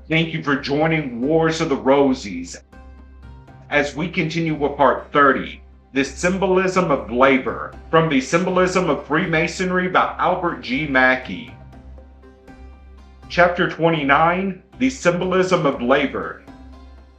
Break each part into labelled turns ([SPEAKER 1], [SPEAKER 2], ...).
[SPEAKER 1] Thank you for joining Wars of the Rosies as we continue with part 30, the Symbolism of Labor, from the Symbolism of Freemasonry by Albert G. Mackey. Chapter 29, the Symbolism of Labor.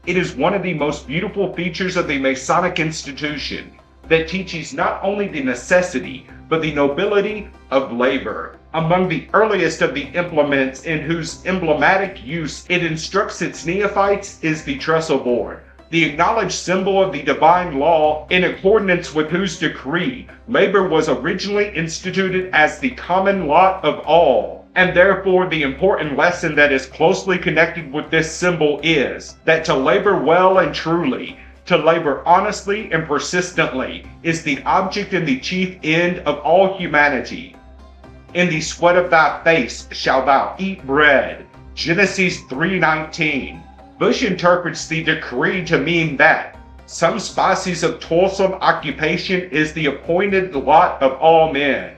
[SPEAKER 1] It is one of the most beautiful features of the Masonic Institution that teaches not only the necessity, but the nobility of labor. Among the earliest of the implements in whose emblematic use it instructs its neophytes is the Trestle Board, the acknowledged symbol of the divine law in accordance with whose decree labor was originally instituted as the common lot of all. And therefore the important lesson that is closely connected with this symbol is that to labor well and truly, to labor honestly and persistently, is the object and the chief end of all humanity. In the sweat of thy face shalt thou eat bread. Genesis 3:19. Bush interprets the decree to mean that some species of toilsome occupation is the appointed lot of all men.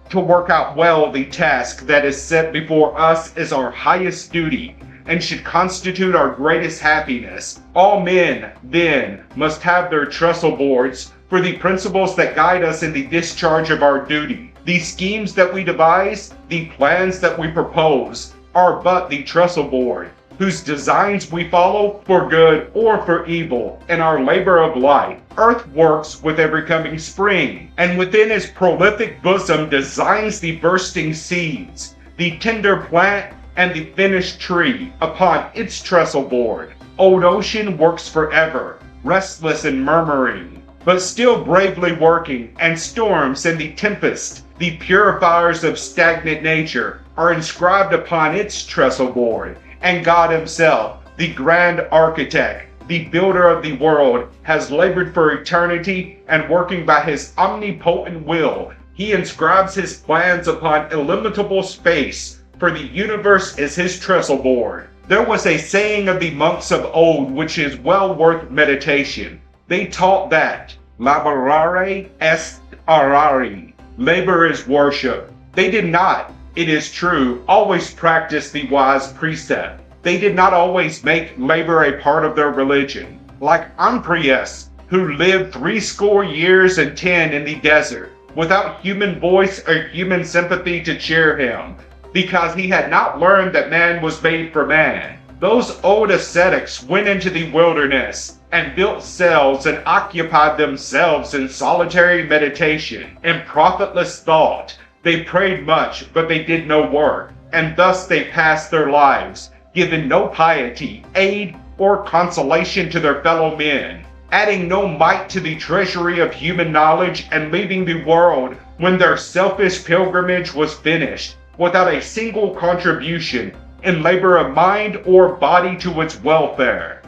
[SPEAKER 1] To work out well the task that is set before us is our highest duty, and should constitute our greatest happiness. All men, then, must have their trestle boards for the principles that guide us in the discharge of our duty. The schemes that we devise, the plans that we propose, are but the trestle board, whose designs we follow for good or for evil in our labor of life. Earth works with every coming spring, and within its prolific bosom designs the bursting seeds, the tender plant, and the finished tree upon its trestle board. Old ocean works forever, restless and murmuring, but still bravely working, and storms and the tempest, the purifiers of stagnant nature, are inscribed upon its trestle board, and God himself, the grand architect, the builder of the world, has labored for eternity, and working by his omnipotent will, he inscribes his plans upon illimitable space, for the universe is his trestle board. There was a saying of the monks of old which is well worth meditation. They taught that laborare est orare, labor is worship. They did not, it is true, always practice the wise precept. They did not always make labor a part of their religion. Like Amprius, who lived 80 years and 10 in the desert, without human voice or human sympathy to cheer him, because he had not learned that man was made for man. Those old ascetics went into the wilderness and built cells and occupied themselves in solitary meditation and profitless thought. They prayed much, but they did no work, and thus they passed their lives, giving no piety, aid, or consolation to their fellow men, adding no mite to the treasury of human knowledge, and leaving the world, when their selfish pilgrimage was finished, without a single contribution in labor of mind or body to its welfare.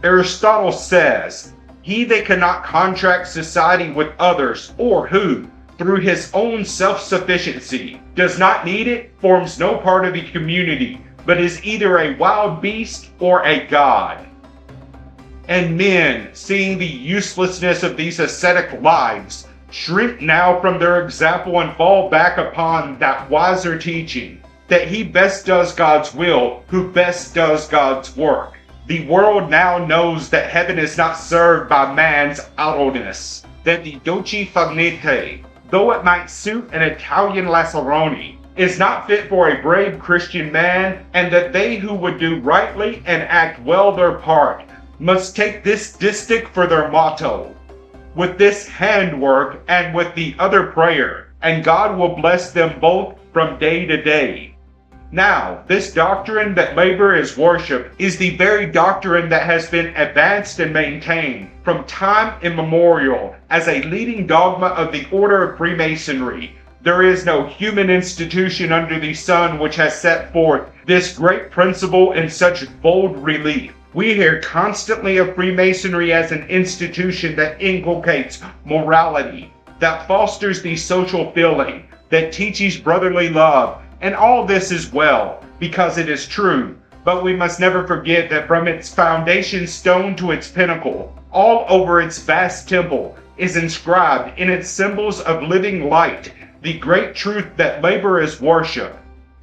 [SPEAKER 1] Aristotle says, "He that cannot contract society with others, or who, through his own self-sufficiency, does not need it, forms no part of the community, but is either a wild beast or a god." And men, seeing the uselessness of these ascetic lives, shrink now from their example and fall back upon that wiser teaching, that he best does God's will who best does God's work. The world now knows that heaven is not served by man's idleness, that the dolce far niente, though it might suit an Italian lazzaroni, is not fit for a brave Christian man, and that they who would do rightly and act well their part must take this distich for their motto, with this handwork and with the other prayer, and God will bless them both from day to day. Now, this doctrine that labor is worship is the very doctrine that has been advanced and maintained from time immemorial as a leading dogma of the order of Freemasonry. There is no human institution under the sun which has set forth this great principle in such bold relief. We hear constantly of Freemasonry as an institution that inculcates morality, that fosters the social feeling, that teaches brotherly love, and all this is well, because it is true. But we must never forget that from its foundation stone to its pinnacle, all over its vast temple, is inscribed in its symbols of living light the great truth that labor is worship.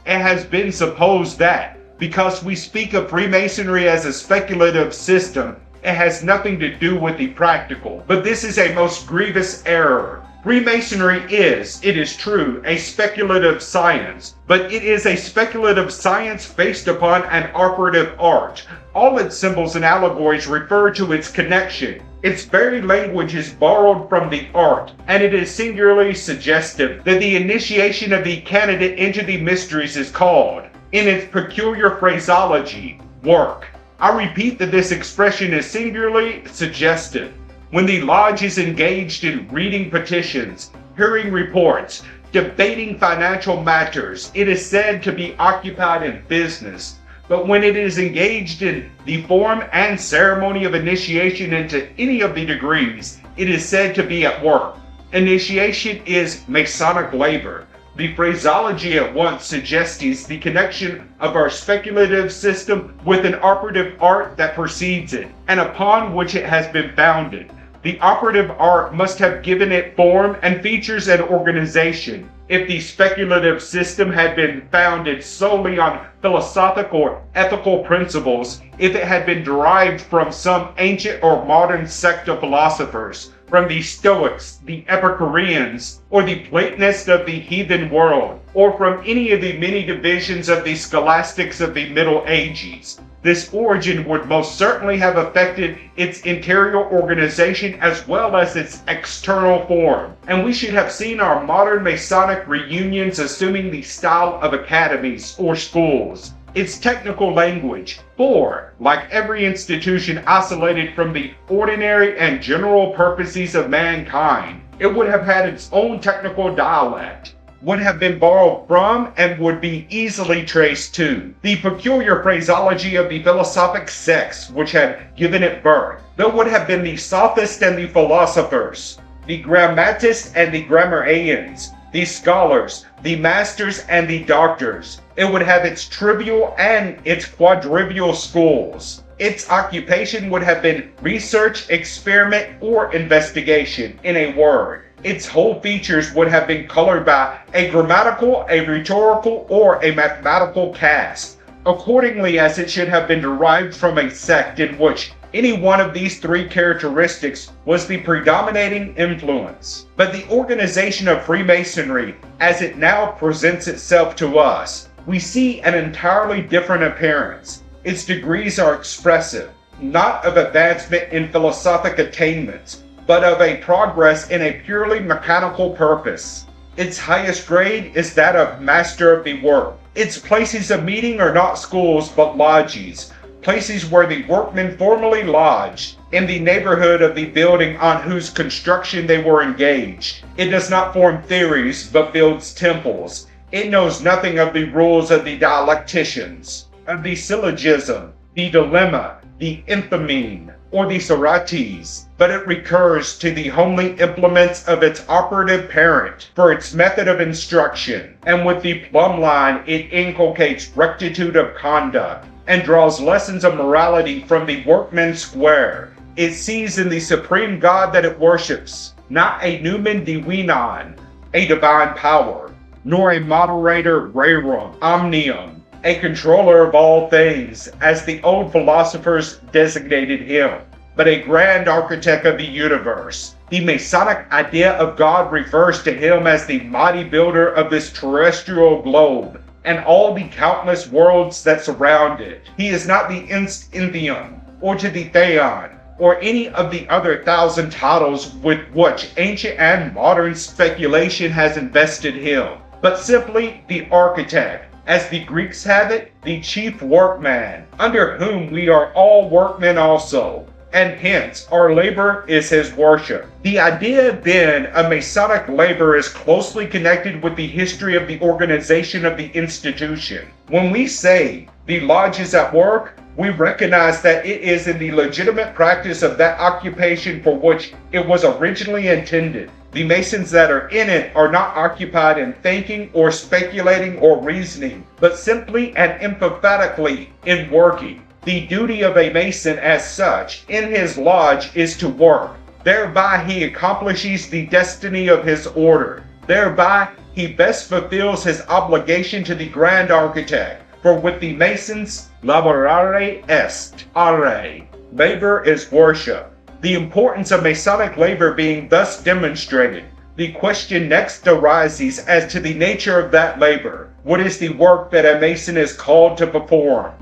[SPEAKER 1] It has been supposed that, Because we speak of Freemasonry as a speculative system, it has nothing to do with the practical. But this is a most grievous error. Freemasonry is, it is true, a speculative science, but it is a speculative science based upon an operative art. All its symbols and allegories refer to its connection. Its very language is borrowed from the art, and it is singularly suggestive that the initiation of the candidate into the mysteries is called, in its peculiar phraseology, work. I repeat that this expression is singularly suggestive. When the lodge is engaged in reading petitions, hearing reports, debating financial matters, it is said to be occupied in business. But when it is engaged in the form and ceremony of initiation into any of the degrees, it is said to be at work. Initiation is Masonic labor. The phraseology at once suggests the connection of our speculative system with an operative art that precedes it, and upon which it has been founded. The operative art must have given it form and features and organization. If the speculative system had been founded solely on philosophical or ethical principles, if it had been derived from some ancient or modern sect of philosophers, from the Stoics, the Epicureans, or the Platonists of the heathen world, or from any of the many divisions of the scholastics of the Middle Ages, this origin would most certainly have affected its interior organization as well as its external form, and we should have seen our modern Masonic reunions assuming the style of academies or schools. Its technical language, for, like every institution isolated from the ordinary and general purposes of mankind, it would have had its own technical dialect, would have been borrowed from and would be easily traced to the peculiar phraseology of the philosophic sects which had given it birth. There would have been the sophists and the philosophers, the grammatists and the grammarians, the scholars, the masters and the doctors. It would have its trivial and its quadrivial schools. Its occupation would have been research, experiment, or investigation, in a word. Its whole features would have been colored by a grammatical, a rhetorical, or a mathematical cast, accordingly as it should have been derived from a sect in which any one of these three characteristics was the predominating influence. But the organization of Freemasonry, as it now presents itself to us, we see an entirely different appearance. Its degrees are expressive, not of advancement in philosophic attainments, but of a progress in a purely mechanical purpose. Its highest grade is that of Master of the Work. Its places of meeting are not schools but lodges, places where the workmen formerly lodged, in the neighborhood of the building on whose construction they were engaged. It does not form theories but builds temples. It knows nothing of the rules of the dialecticians, of the syllogism, the dilemma, the enthymeme, or the sorites, but it recurs to the homely implements of its operative parent for its method of instruction, and with the plumb line it inculcates rectitude of conduct, and draws lessons of morality from the workman's square. It sees in the supreme God that it worships, not a numen divinon, a divine power, nor a moderator rerum omnium, a controller of all things, as the old philosophers designated him, but a grand architect of the universe. The Masonic idea of God refers to him as the mighty builder of this terrestrial globe, and all the countless worlds that surround it. He is not the Entheum, or to the Theon, or any of the other 1,000 titles with which ancient and modern speculation has invested him, but simply the architect, as the Greeks have it, the chief workman, under whom we are all workmen also, and hence our labor is his worship. The idea then of Masonic labor is closely connected with the history of the organization of the institution. When we say the lodge is at work, we recognize that it is in the legitimate practice of that occupation for which it was originally intended. The Masons that are in it are not occupied in thinking or speculating or reasoning, but simply and emphatically in working. The duty of a Mason as such in his lodge is to work. Thereby he accomplishes the destiny of his order. Thereby he best fulfills his obligation to the grand architect, For with the Masons, laborare est are. Labor is worship. The importance of Masonic labor being thus demonstrated, the question next arises as to the nature of that labor. What is the work that a Mason is called to perform?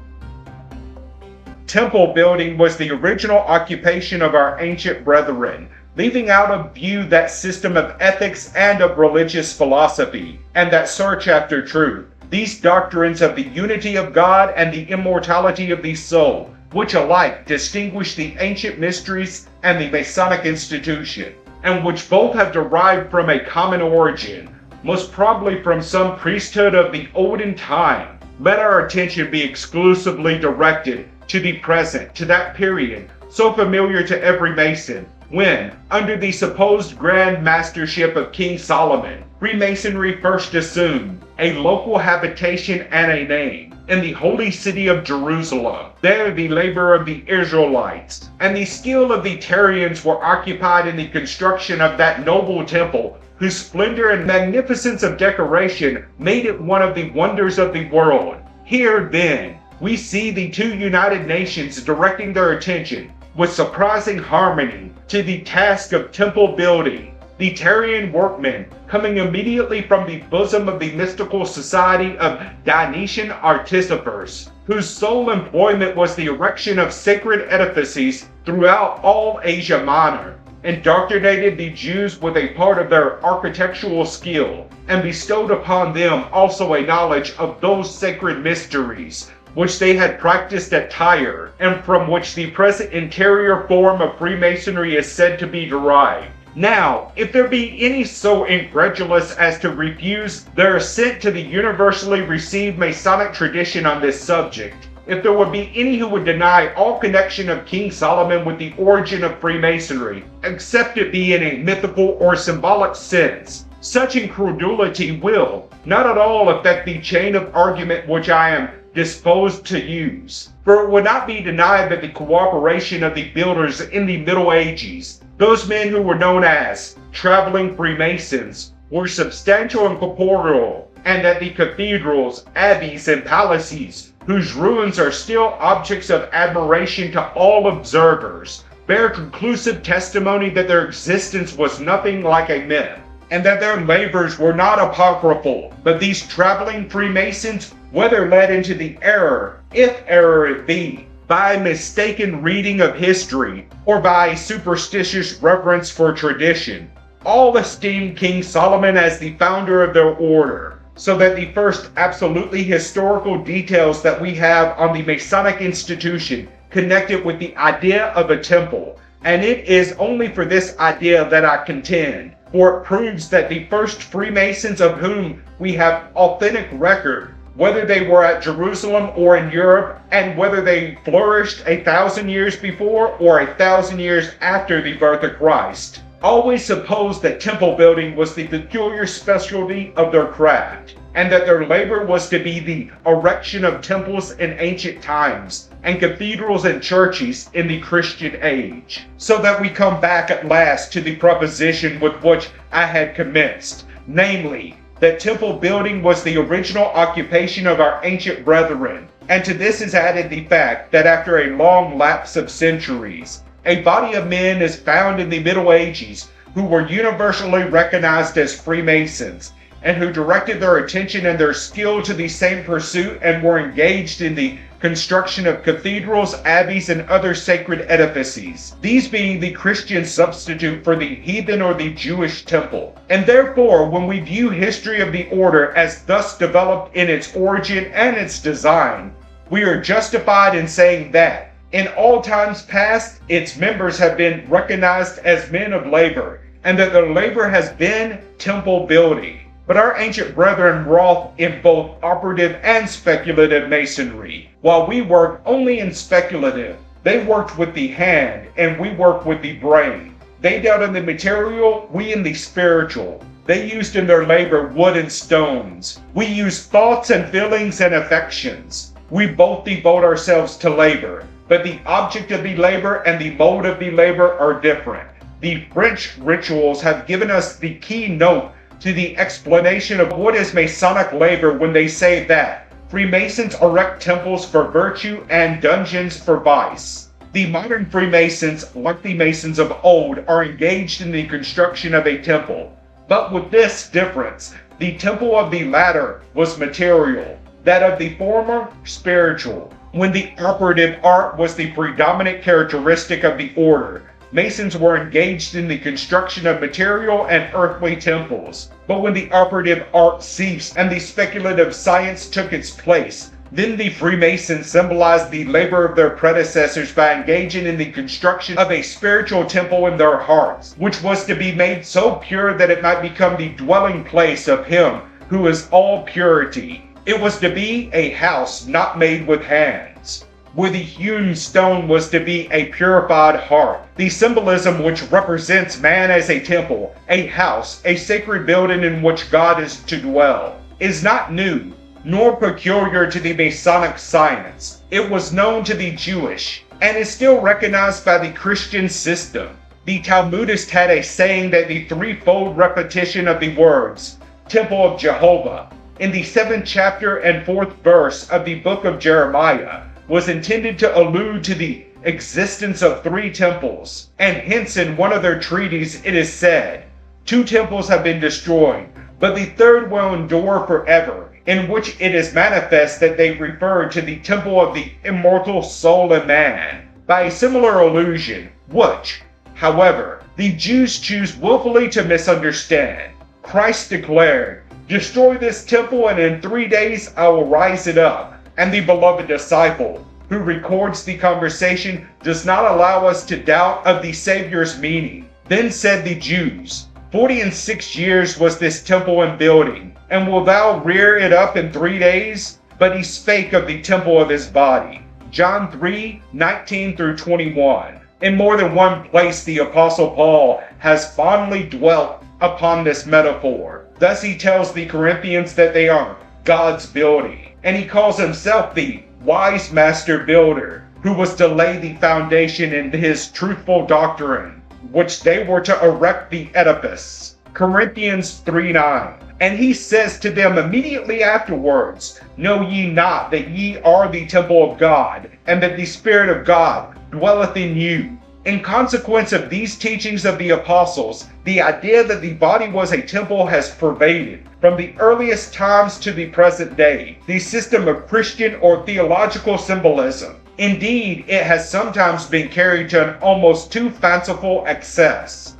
[SPEAKER 1] Temple building was the original occupation of our ancient brethren, leaving out of view that system of ethics and of religious philosophy, and that search after truth. These doctrines of the unity of God and the immortality of the soul, which alike distinguish the ancient mysteries and the Masonic Institution, and which both have derived from a common origin, most probably from some priesthood of the olden time. Let our attention be exclusively directed to the present, to that period so familiar to every Mason, when, under the supposed grand mastership of King Solomon, Freemasonry first assumed a local habitation and a name in the holy city of Jerusalem. There the labor of the Israelites and the skill of the Tyrians were occupied in the construction of that noble temple, whose splendor and magnificence of decoration made it one of the wonders of the world. Here, then, we see the two United Nations directing their attention with surprising harmony to the task of temple building, the Tyrian workmen coming immediately from the bosom of the mystical society of Dionysian artificers, whose sole employment was the erection of sacred edifices throughout all Asia Minor, indoctrinated the Jews with a part of their architectural skill, and bestowed upon them also a knowledge of those sacred mysteries which they had practiced at Tyre, and from which the present interior form of Freemasonry is said to be derived. Now, if there be any so incredulous as to refuse their assent to the universally received Masonic tradition on this subject, if there would be any who would deny all connection of King Solomon with the origin of Freemasonry, except it be in a mythical or symbolic sense, such incredulity will not at all affect the chain of argument which I am disposed to use. For it would not be denied that the cooperation of the builders in the Middle Ages, those men who were known as traveling Freemasons, were substantial and corporeal, and that the cathedrals, abbeys, and palaces, whose ruins are still objects of admiration to all observers, bear conclusive testimony that their existence was nothing like a myth, and that their labors were not apocryphal, but these traveling Freemasons, whether led into the error, if error it be, by mistaken reading of history, or by superstitious reverence for tradition, all esteemed King Solomon as the founder of their order, so that the first absolutely historical details that we have on the Masonic Institution connect it with the idea of a temple, and it is only for this idea that I contend, for it proves that the first Freemasons of whom we have authentic record, whether they were at Jerusalem or in Europe, and whether they flourished 1,000 years before or 1,000 years after the birth of Christ, always supposed that temple building was the peculiar specialty of their craft, and that their labor was to be the erection of temples in ancient times, and cathedrals and churches in the Christian age. So that we come back at last to the proposition with which I had commenced, namely, that temple building was the original occupation of our ancient brethren, and to this is added the fact that after a long lapse of centuries, a body of men is found in the Middle Ages who were universally recognized as Freemasons, and who directed their attention and their skill to the same pursuit and were engaged in the construction of cathedrals, abbeys, and other sacred edifices, these being the Christian substitute for the heathen or the Jewish temple. And therefore, when we view history of the order as thus developed in its origin and its design, we are justified in saying that, in all times past, its members have been recognized as men of labor, and that their labor has been temple building. But our ancient brethren wrought in both operative and speculative masonry, while we worked only in speculative. They worked with the hand, and we worked with the brain. They dealt in the material, we in the spiritual. They used in their labor wood and stones. We used thoughts and feelings and affections. We both devote ourselves to labor, but the object of the labor and the mode of the labor are different. The French rituals have given us the keynote to the explanation of what is Masonic labor when they say that, Freemasons erect temples for virtue and dungeons for vice. The modern Freemasons, like the Masons of old, are engaged in the construction of a temple. But with this difference, the temple of the latter was material, that of the former spiritual. When the operative art was the predominant characteristic of the order, Masons were engaged in the construction of material and earthly temples. But when the operative art ceased and the speculative science took its place, then the Freemasons symbolized the labor of their predecessors by engaging in the construction of a spiritual temple in their hearts, which was to be made so pure that it might become the dwelling place of Him who is all purity. It was to be a house not made with hands, where the hewn stone was to be a purified heart. The symbolism which represents man as a temple, a house, a sacred building in which God is to dwell, is not new, nor peculiar to the Masonic science. It was known to the Jewish, and is still recognized by the Christian system. The Talmudists had a saying that the threefold repetition of the words, Temple of Jehovah, in the 7th chapter and 4th verse of the book of Jeremiah, was intended to allude to the existence of 3 temples, and hence in one of their treaties it is said, 2 temples have been destroyed, but the 3rd will endure forever, in which it is manifest that they refer to the temple of the immortal soul in man, by a similar allusion, which, however, the Jews choose willfully to misunderstand. Christ declared, "Destroy this temple, and in 3 days I will rise it up." And the beloved disciple, who records the conversation, does not allow us to doubt of the Savior's meaning. Then said the Jews, 46 years was this temple in building, and wilt thou rear it up in 3 days? But he spake of the temple of his body. John 3:19-21. In more than one place the Apostle Paul has fondly dwelt upon this metaphor. Thus he tells the Corinthians that they are God's building, and he calls himself the wise master builder, who was to lay the foundation in his truthful doctrine, which they were to erect the edifice. Corinthians 3:9. And he says to them immediately afterwards, Know ye not that ye are the temple of God, and that the Spirit of God dwelleth in you? In consequence of these teachings of the apostles, the idea that the body was a temple has pervaded, from the earliest times to the present day, the system of Christian or theological symbolism. Indeed, it has sometimes been carried to an almost too fanciful excess.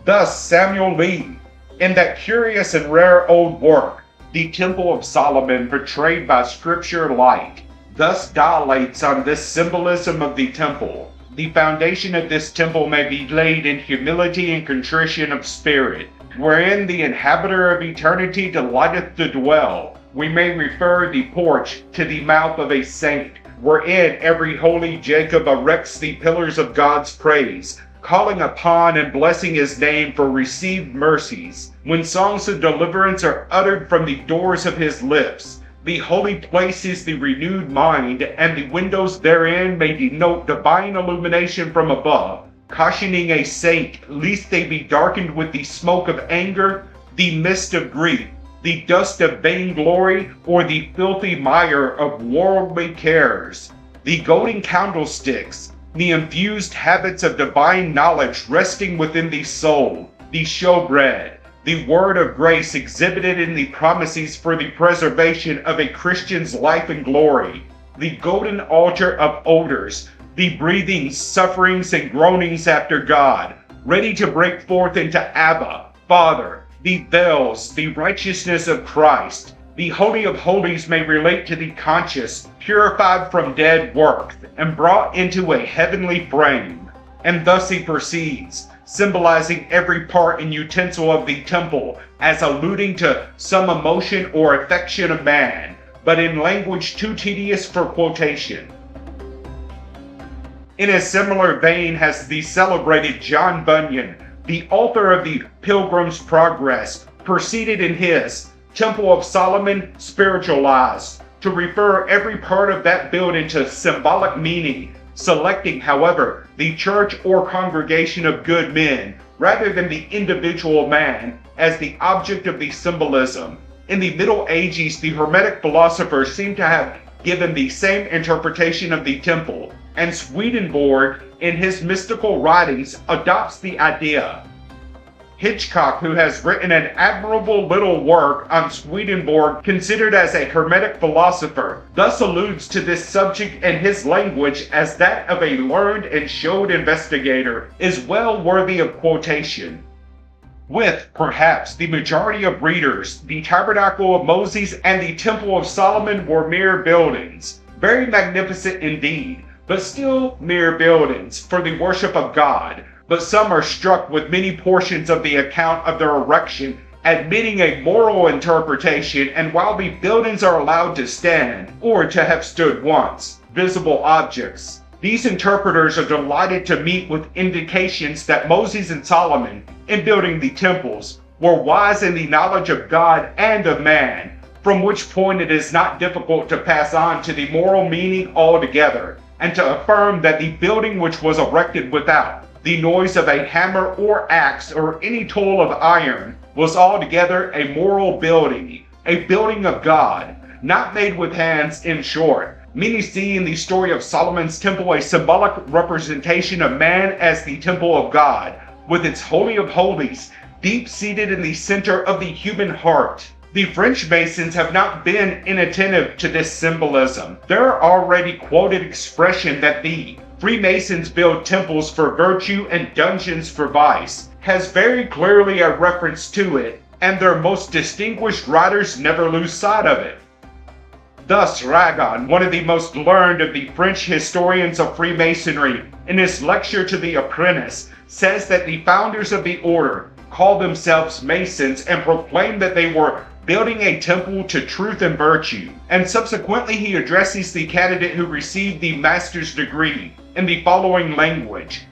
[SPEAKER 1] Thus, Samuel Lee, in that curious and rare old work, The Temple of Solomon Portrayed by Scripture Light, thus dilates on this symbolism of the temple. The foundation of this temple may be laid in humility and contrition of spirit, wherein the inhabitor of eternity delighteth to dwell. We may refer the porch to the mouth of a saint, wherein every holy Jacob erects the pillars of God's praise, calling upon and blessing his name for received mercies, when songs of deliverance are uttered from the doors of his lips. The holy place is the renewed mind, and the windows therein may denote divine illumination from above, cautioning a saint lest they be darkened with the smoke of anger, the mist of grief, the dust of vainglory, or the filthy mire of worldly cares. The golden candlesticks, the infused habits of divine knowledge resting within the soul, the showbread, the word of grace exhibited in the promises for the preservation of a Christian's life and glory, the golden altar of odors, the breathings, sufferings, and groanings after God, ready to break forth into Abba, Father, the bells, the righteousness of Christ. The Holy of Holies may relate to the conscious, purified from dead works, and brought into a heavenly frame. And thus he proceeds, symbolizing every part and utensil of the temple as alluding to some emotion or affection of man, but in language too tedious for quotation. In a similar vein has the celebrated John Bunyan, the author of the Pilgrim's Progress, proceeded in his Temple of Solomon Spiritualized, to refer every part of that building to symbolic meaning, selecting, however, the church or congregation of good men, rather than the individual man, as the object of the symbolism. In the Middle Ages, the Hermetic philosophers seem to have given the same interpretation of the temple, and Swedenborg, in his mystical writings, adopts the idea. Hitchcock, who has written an admirable little work on Swedenborg, considered as a Hermetic philosopher, thus alludes to this subject in his language as that of a learned and shrewd investigator, is well worthy of quotation. With, perhaps, the majority of readers, the Tabernacle of Moses and the Temple of Solomon were mere buildings, very magnificent indeed, but still mere buildings for the worship of God. But some are struck with many portions of the account of their erection, admitting a moral interpretation, and while the buildings are allowed to stand, or to have stood once, visible objects, these interpreters are delighted to meet with indications that Moses and Solomon, in building the temples, were wise in the knowledge of God and of man, from which point it is not difficult to pass on to the moral meaning altogether, and to affirm that the building which was erected without the noise of a hammer or axe or any tool of iron was altogether a moral building, a building of God, not made with hands. In short, many see in the story of Solomon's temple a symbolic representation of man as the temple of God, with its Holy of Holies deep-seated in the center of the human heart. The French Masons have not been inattentive to this symbolism. Their already quoted expression that the Freemasons build temples for virtue and dungeons for vice has very clearly a reference to it, and their most distinguished writers never lose sight of it. Thus, Ragon, one of the most learned of the French historians of Freemasonry, in his lecture to the apprentice, says that the founders of the order called themselves Masons and proclaimed that they were building a temple to truth and virtue, and subsequently he addresses the candidate who received the master's degree in the following language: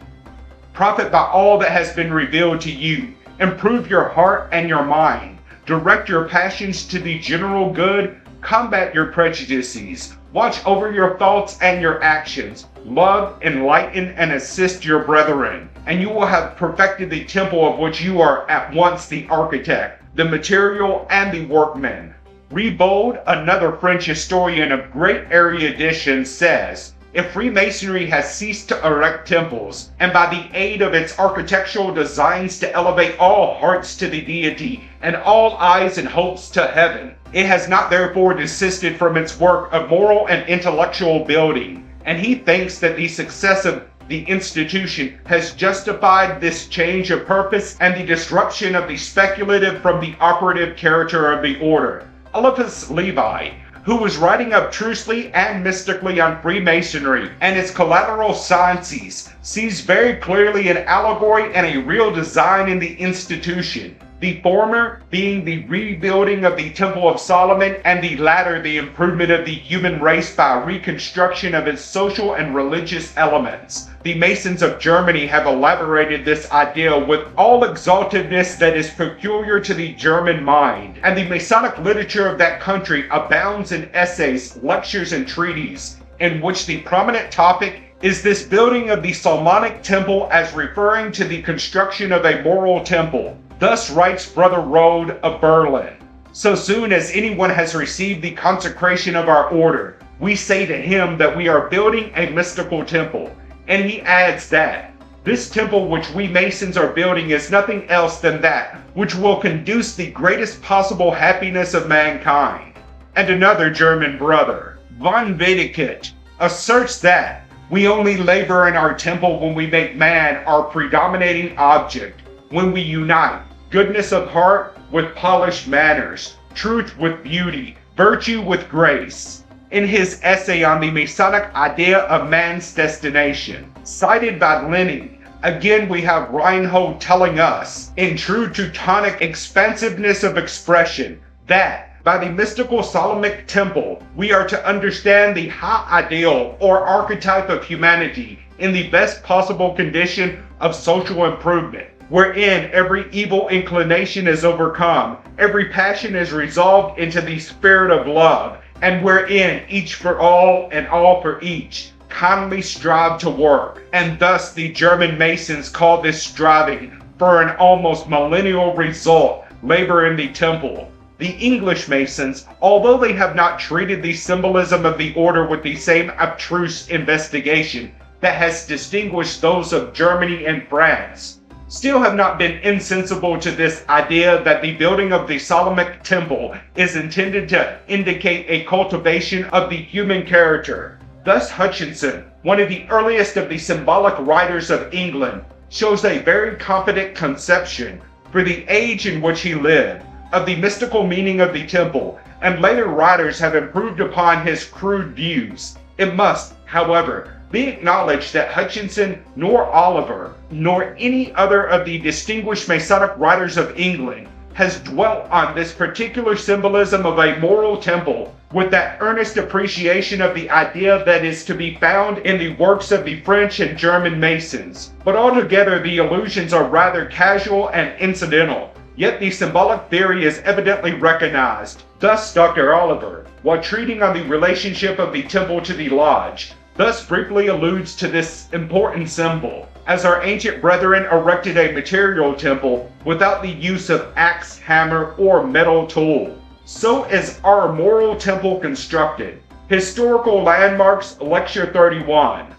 [SPEAKER 1] "Profit by all that has been revealed to you, improve your heart and your mind, direct your passions to the general good, combat your prejudices, watch over your thoughts and your actions, love, enlighten, and assist your brethren, and you will have perfected the temple of which you are at once the architect, the material, and the workman." Rebold, another French historian of great erudition, says, "If Freemasonry has ceased to erect temples, and by the aid of its architectural designs to elevate all hearts to the deity, and all eyes and hopes to heaven, it has not therefore desisted from its work of moral and intellectual building." And he thinks that the success of the institution has justified this change of purpose and the disruption of the speculative from the operative character of the order. Eliphas Levi, who was writing obtrusely and mystically on Freemasonry and its collateral sciences, sees very clearly an allegory and a real design in the institution, the former being the rebuilding of the Temple of Solomon, and the latter the improvement of the human race by reconstruction of its social and religious elements. The Masons of Germany have elaborated this idea with all exaltedness that is peculiar to the German mind, and the Masonic literature of that country abounds in essays, lectures, and treatises, in which the prominent topic is this building of the Solomonic temple as referring to the construction of a moral temple. Thus writes Brother Rode of Berlin: "So soon as anyone has received the consecration of our order, we say to him that we are building a mystical temple." And he adds that this temple which we Masons are building is nothing else than that which will conduce the greatest possible happiness of mankind. And another German brother, von Wedekit, asserts that we only labor in our temple when we make man our predominating object, when we unite goodness of heart with polished manners, truth with beauty, virtue with grace. In his essay on the Masonic idea of man's destination, cited by Lenin, again we have Reinhold telling us, in true Teutonic expansiveness of expression, that by the mystical Solomonic temple we are to understand the high ideal or archetype of humanity in the best possible condition of social improvement, wherein every evil inclination is overcome, every passion is resolved into the spirit of love, and wherein each for all and all for each kindly strive to work. And thus the German Masons call this striving for an almost millennial result labor in the temple. The English Masons, although they have not treated the symbolism of the order with the same abstruse investigation that has distinguished those of Germany and France, still have not been insensible to this idea that the building of the Solomonic Temple is intended to indicate a cultivation of the human character. Thus Hutchinson, one of the earliest of the symbolic writers of England, shows a very confident conception, for the age in which he lived, of the mystical meaning of the temple, and later writers have improved upon his crude views. It must, however, be acknowledged that Hutchinson, nor Oliver, nor any other of the distinguished Masonic writers of England has dwelt on this particular symbolism of a moral temple with that earnest appreciation of the idea that is to be found in the works of the French and German Masons. But altogether the allusions are rather casual and incidental, yet the symbolic theory is evidently recognized. Thus Dr. Oliver, while treating on the relationship of the temple to the lodge, thus briefly alludes to this important symbol, as our ancient brethren erected a material temple without the use of axe, hammer, or metal tool. So is our moral temple constructed. Historical Landmarks, Lecture 31.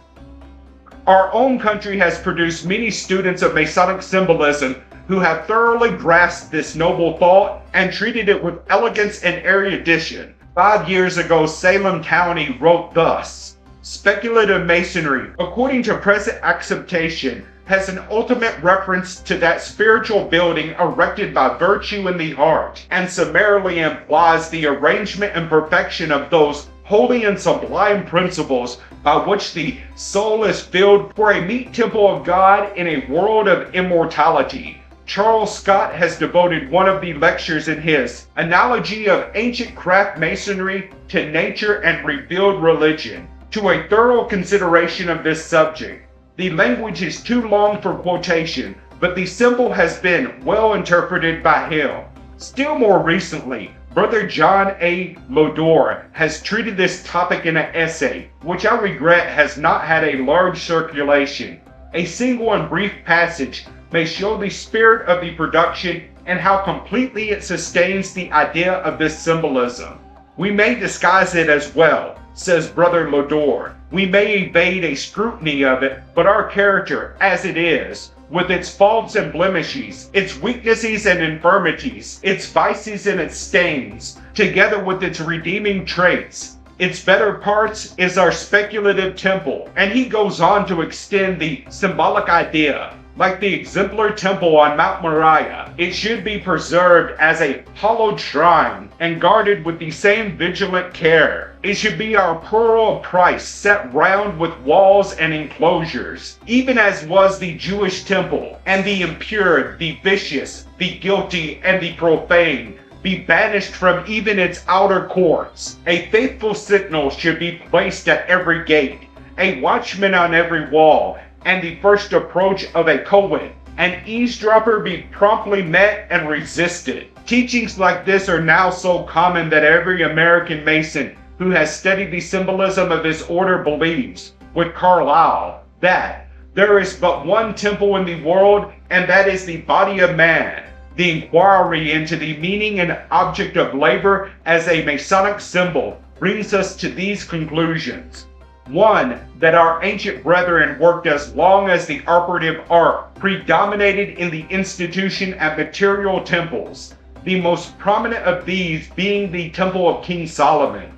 [SPEAKER 1] Our own country has produced many students of Masonic symbolism who have thoroughly grasped this noble thought and treated it with elegance and erudition. 5 years ago, Salem County wrote thus: "Speculative Masonry, according to present acceptation, has an ultimate reference to that spiritual building erected by virtue in the heart, and summarily implies the arrangement and perfection of those holy and sublime principles by which the soul is filled for a meet temple of God in a world of immortality." Charles Scott has devoted one of the lectures in his Analogy of Ancient Craft Masonry to Nature and Revealed Religion to a thorough consideration of this subject. The language is too long for quotation, but the symbol has been well interpreted by him. Still more recently, Brother John A. Lodore has treated this topic in an essay, which I regret has not had a large circulation. A single and brief passage may show the spirit of the production and how completely it sustains the idea of this symbolism. "We may disguise it as well," says Brother Lodore. "We may evade a scrutiny of it, but our character, as it is, with its faults and blemishes, its weaknesses and infirmities, its vices and its stains, together with its redeeming traits, its better parts, is our speculative temple." And he goes on to extend the symbolic idea. Like the exemplar temple on Mount Moriah, it should be preserved as a hallowed shrine and guarded with the same vigilant care. It should be our pearl of price, set round with walls and enclosures, even as was the Jewish temple, and the impure, the vicious, the guilty, and the profane be banished from even its outer courts. A faithful sentinel should be placed at every gate, a watchman on every wall, and the first approach of a Cohen, an eavesdropper, be promptly met and resisted. Teachings like this are now so common that every American Mason who has studied the symbolism of his order believes, with Carlyle, that there is but one temple in the world, and that is the body of man. The inquiry into the meaning and object of labor as a Masonic symbol brings us to these conclusions. 1. That our ancient brethren worked as long as the operative art predominated in the institution at material temples, the most prominent of these being the Temple of King Solomon.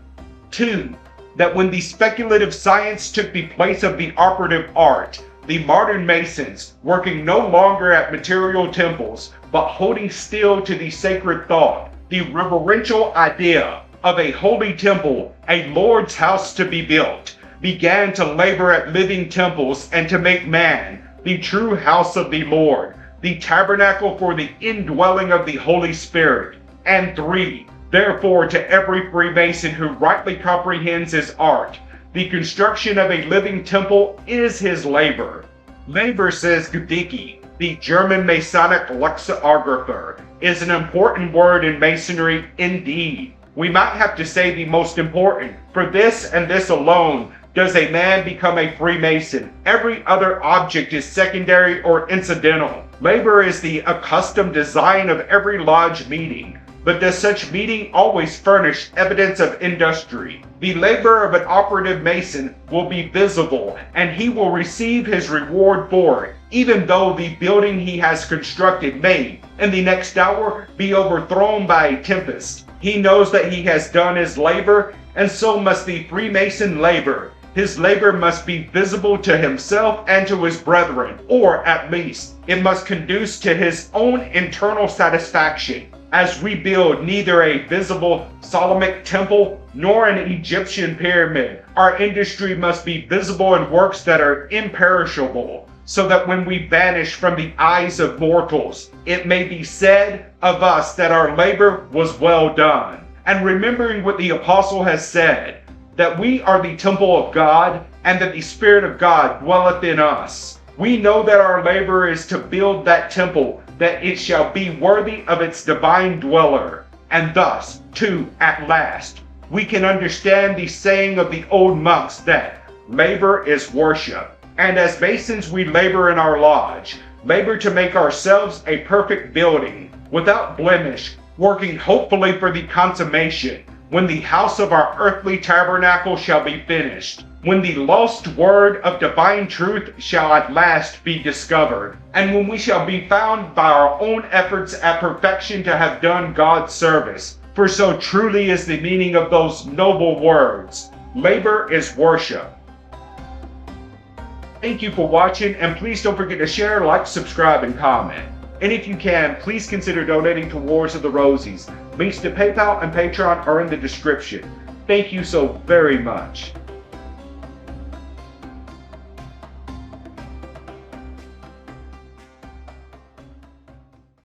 [SPEAKER 1] 2. That when the speculative science took the place of the operative art, the modern Masons, working no longer at material temples, but holding still to the sacred thought, the reverential idea of a holy temple, a Lord's house to be built, began to labor at living temples and to make man the true house of the Lord, the tabernacle for the indwelling of the Holy Spirit. And 3. Therefore, to every Freemason who rightly comprehends his art, the construction of a living temple is his labor. Labor, says Gdicki, the German Masonic lexicographer, is an important word in Masonry indeed. We might have to say the most important. For this and this alone does a man become a Freemason. Every other object is secondary or incidental. Labor is the accustomed design of every lodge meeting. but does such meeting always furnish evidence of industry? The labor of an operative mason will be visible, and he will receive his reward for it, even though the building he has constructed may, in the next hour, be overthrown by a tempest. He knows that he has done his labor, and so must the Freemason labor. His labor must be visible to himself and to his brethren, or at least, it must conduce to his own internal satisfaction. As we build neither a visible Solomonic temple nor an Egyptian pyramid, our industry must be visible in works that are imperishable, so that when we vanish from the eyes of mortals, it may be said of us that our labor was well done. And remembering what the apostle has said, that we are the temple of God, and that the Spirit of God dwelleth in us, we know that our labor is to build that temple, that it shall be worthy of its divine dweller. And thus, too, at last, we can understand the saying of the old monks that labor is worship. And as Masons we labor in our lodge, labor to make ourselves a perfect building, without blemish, working hopefully for the consummation, when the house of our earthly tabernacle shall be finished, when the lost word of divine truth shall at last be discovered, and when we shall be found by our own efforts at perfection to have done God's service. For so truly is the meaning of those noble words, labor is worship. Thank you for watching, and please don't forget to share, like, subscribe, and comment. And if you can, please consider donating to Wars of the Rosies. Links to PayPal and Patreon are in the description. Thank you so very much.